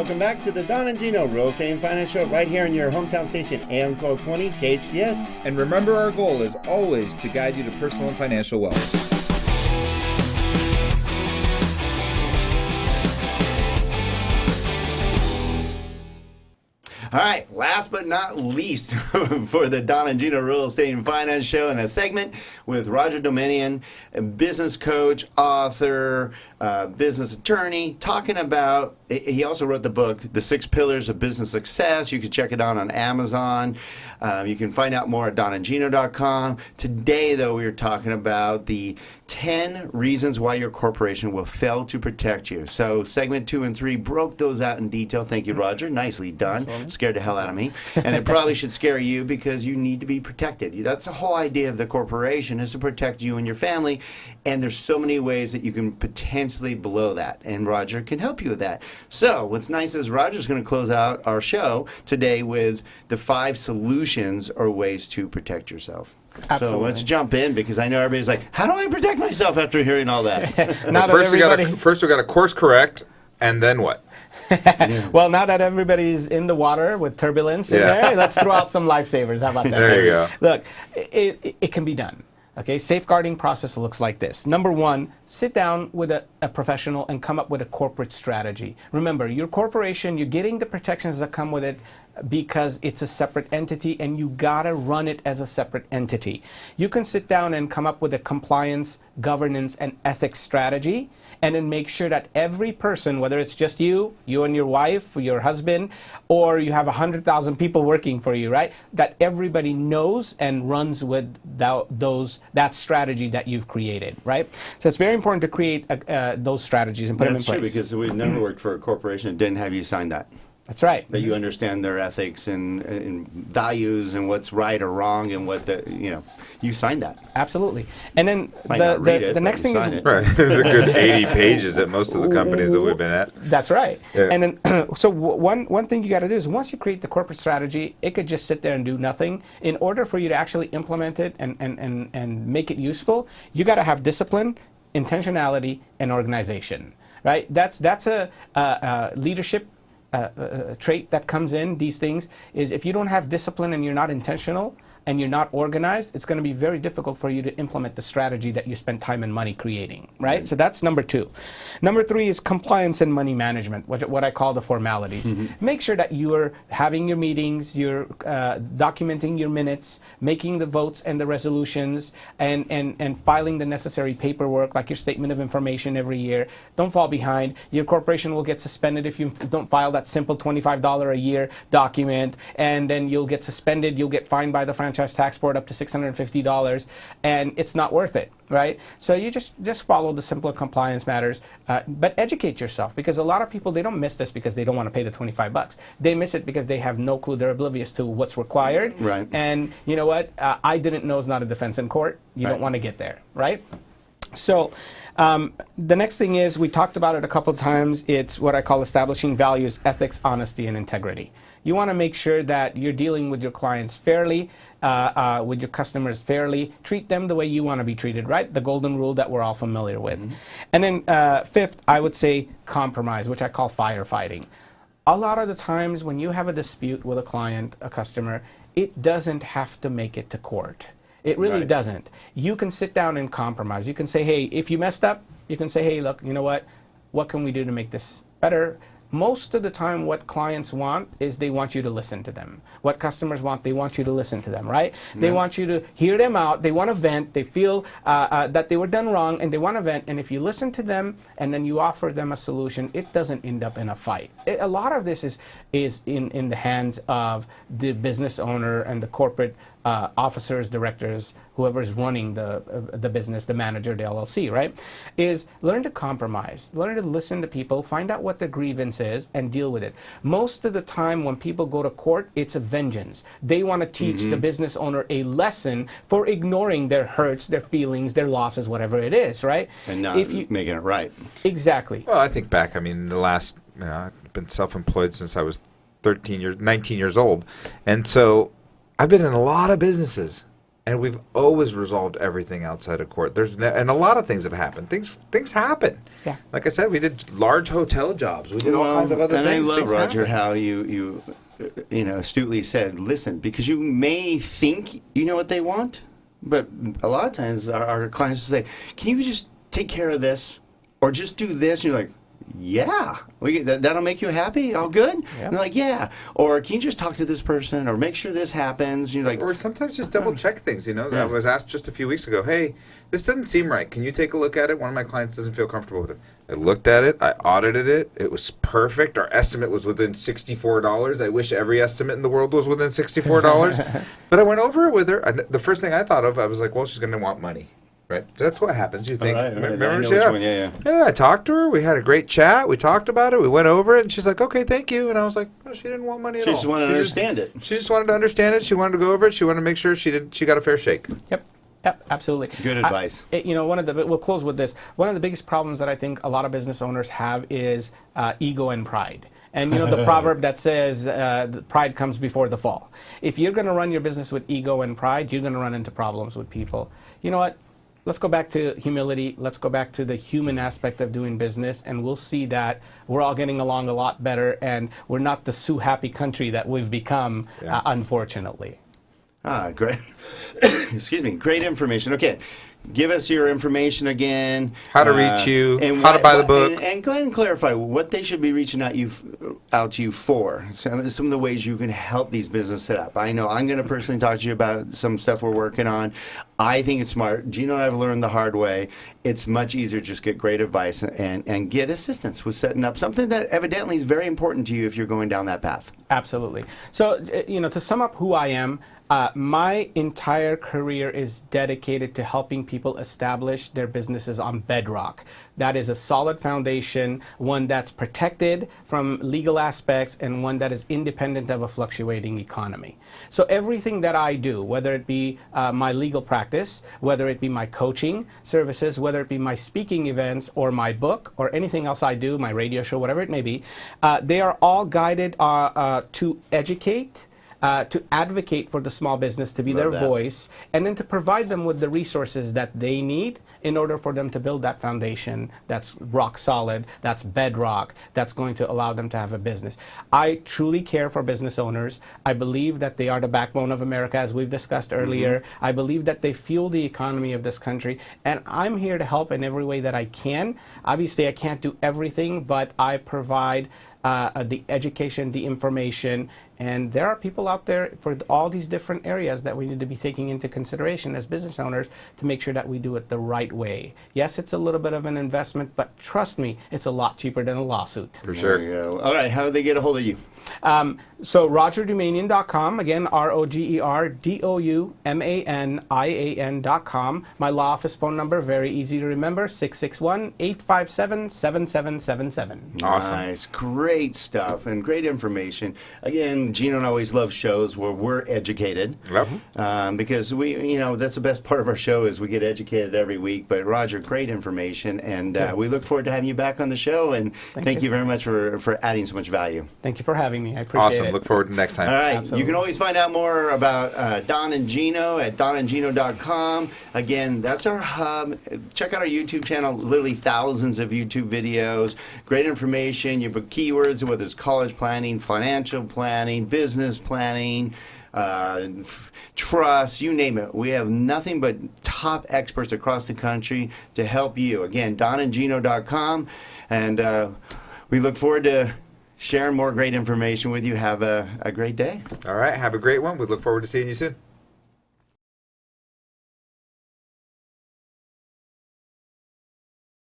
welcome back to the Don and Gino Real Estate and Finance Show right here on your hometown station, AM 1220 KHTS. And remember, our goal is always to guide you to personal and financial wellness. All right, last but not least for the Don and Gino Real Estate and Finance Show, and a segment with Roger Doumanian, a business coach, author, business attorney, talking about, he also wrote the book, The 6 Pillars of Business Success. You can check it out on Amazon. You can find out more at donandgino.com. Today, though, we are talking about the 10 reasons why your corporation will fail to protect you. So segment 2 and 3 broke those out in detail. Thank you, Roger. Nicely done. Scared the hell out of me. And it probably should scare you because you need to be protected. That's the whole idea of the corporation, is to protect you and your family. And there's so many ways that you can potentially blow that. And Roger can help you with that. So what's nice is Roger's going to close out our show today with the 5 solutions or ways to protect yourself. Absolutely. So let's jump in, because I know everybody's like, how do I protect myself after hearing all that? First we got to course correct, and then what? Well, now that everybody's in the water with turbulence in there, let's throw out some lifesavers. How about that? There you go. Look, it can be done. Okay, safeguarding process looks like this. Number 1, sit down with a professional and come up with a corporate strategy. Remember, your corporation, you're getting the protections that come with it because it's a separate entity, and you gotta run it as a separate entity. You can sit down and come up with a compliance, governance, and ethics strategy, and then make sure that every person, whether it's just you and your wife, or your husband, or you have 100,000 people working for you, right? That everybody knows and runs with that strategy that you've created, right? So it's very important to create those strategies and put them in place. That's true, because we've never worked for a corporation that didn't have you sign that. That's right. That you understand their ethics and values and what's right or wrong, and what you signed that. Absolutely. And then the next thing is right. There's a good 80 pages at most of the companies that we've been at. That's right. Yeah. And then so one thing you got to do is, once you create the corporate strategy, it could just sit there and do nothing. In order for you to actually implement it and make it useful, you got to have discipline, intentionality, and organization. Right? That's a leadership trait that comes in. These things is, if you don't have discipline and you're not intentional and you're not organized, it's going to be very difficult for you to implement the strategy that you spend time and money creating, right? So that's number 2. Number 3 is compliance and money management, what I call the formalities. Make sure that you're having your meetings, you're documenting your minutes, making the votes and the resolutions, and filing the necessary paperwork, like your statement of information every year. Don't fall behind. Your corporation will get suspended if you don't file that simple $25 a year document, and then you'll get suspended. You'll get fined by the franchise tax board up to $650, and it's not worth it, right? So you just follow the simpler compliance matters, but educate yourself, because a lot of people, they don't miss this because they don't want to pay the $25. They miss it because they have no clue. They're oblivious to what's required. Right. And you know what? I didn't know is not a defense in court. You don't want to get there, right? So the next thing is, we talked about it a couple of times. It's what I call establishing values, ethics, honesty, and integrity. You want to make sure that you're dealing with your clients fairly, with your customers fairly. Treat them the way you want to be treated, right? The golden rule that we're all familiar with. And then 5th, I would say compromise, which I call firefighting. A lot of the times when you have a dispute with a client, a customer, it doesn't have to make it to court. It really doesn't. You can sit down and compromise. You can say, hey, if you messed up, you can say, hey, look, you know what can we do to make this better? Most of the time, what clients want is they want you to listen to them. What customers want, they want you to listen to them, right? They want you to hear them out. They want to vent. They feel that they were done wrong, and they want to vent. And if you listen to them and then you offer them a solution, it doesn't end up in a fight. A lot of this is in the hands of the business owner and the corporate officers, directors, whoever is running the business, the manager, the LLC, right? Is learn to compromise, learn to listen to people, find out what the grievance is, and deal with it. Most of the time when people go to court, it's a vengeance. They want to teach the business owner a lesson for ignoring their hurts, their feelings, their losses, whatever it is, right? And not making it right. Exactly. Well, I think back, the last, I've been self-employed since I was 19 years old. And so I've been in a lot of businesses. And we've always resolved everything outside of court. And a lot of things have happened. Things happen. Yeah. Like I said, we did large hotel jobs. We did all kinds of other and things. I love, Things Roger, happen. how you astutely said, listen, because you may think you know what they want, but a lot of times our clients will say, can you just take care of this or just do this? And you're like, yeah, that'll make you happy? All good? Yep. And they're like, yeah. Or can you just talk to this person or make sure this happens? And you're like, Or sometimes just double check things, you know. Yeah. I was asked just a few weeks ago, hey, this doesn't seem right. Can you take a look at it? One of my clients doesn't feel comfortable with it. I looked at it. I audited it. It was perfect. Our estimate was within $64. I wish every estimate in the world was within $64. But I went over it with her. The first thing I thought of, I was like, well, she's going to want money. Right? That's what happens. You think. All right. I Remember? know which one. Yeah. Yeah, I talked to her. We had a great chat. We talked about it. We went over it. And she's like, okay, thank you. And I was like, oh, she didn't want money at She all. just wanted to understand it. She just wanted to understand it. She wanted to go over it. She wanted to make sure she got a fair shake. Yep. Yep, absolutely. Good advice. We'll close with this. One of the biggest problems that I think a lot of business owners have is ego and pride. And the proverb that says pride comes before the fall. If you're going to run your business with ego and pride, you're going to run into problems with people. You know what? Let's go back to humility. Let's go back to the human aspect of doing business, and we'll see that we're all getting along a lot better, and we're not the sue-happy country that we've become, unfortunately. Great. Excuse me. Great information. Okay. Give us your information again. How to reach you, and how to buy the book. And go ahead and clarify what they should be reaching out to you for. Some of the ways you can help these businesses set up. I know I'm going to personally talk to you about some stuff we're working on. I think it's smart. Gino and I have learned the hard way. It's much easier to just get great advice and get assistance with setting up something that evidently is very important to you if you're going down that path. Absolutely. So, to sum up who I am, my entire career is dedicated to helping people establish their businesses on bedrock. That is a solid foundation, one that's protected from legal aspects, and one that is independent of a fluctuating economy. So everything that I do, whether it be my legal practice, whether it be my coaching services, whether it be my speaking events or my book or anything else I do, my radio show, whatever it may be, they are all guided to educate, to advocate for the small business, to be their voice, and then to provide them with the resources that they need in order for them to build that foundation that's rock solid, that's bedrock, that's going to allow them to have a business. I truly care for business owners. I believe that they are the backbone of America, as we've discussed earlier. I believe that they fuel the economy of this country, and I'm here to help in every way that I can. Obviously, I can't do everything, but I provide the education, the information, and there are people out there for all these different areas that we need to be taking into consideration as business owners to make sure that we do it the right way. Yes, it's a little bit of an investment, but trust me, it's a lot cheaper than a lawsuit. For sure. There you go. All right, how do they get a hold of you? So RogerDoumanian.com, again, RogerDoumanian.com. My law office phone number, very easy to remember, 661-857-7777. Awesome. Nice. Great stuff and great information. Again, Gino and I always love shows where we're educated. Yep. Because that's the best part of our show is we get educated every week. But Roger, great information, and we look forward to having you back on the show. And thank you very much for adding so much value. Thank you for having me. I appreciate it. Awesome. Look forward to next time. All right. Absolutely. You can always find out more about Don and Gino at donandgino.com. Again, that's our hub. Check out our YouTube channel. Literally thousands of YouTube videos. Great information. You put keywords, whether it's college planning, financial planning, business planning, trust, you name it. We have nothing but top experts across the country to help you. Again, donandgino.com. And we look forward to sharing more great information with you. Have a great day. All right. Have a great one. We look forward to seeing you soon.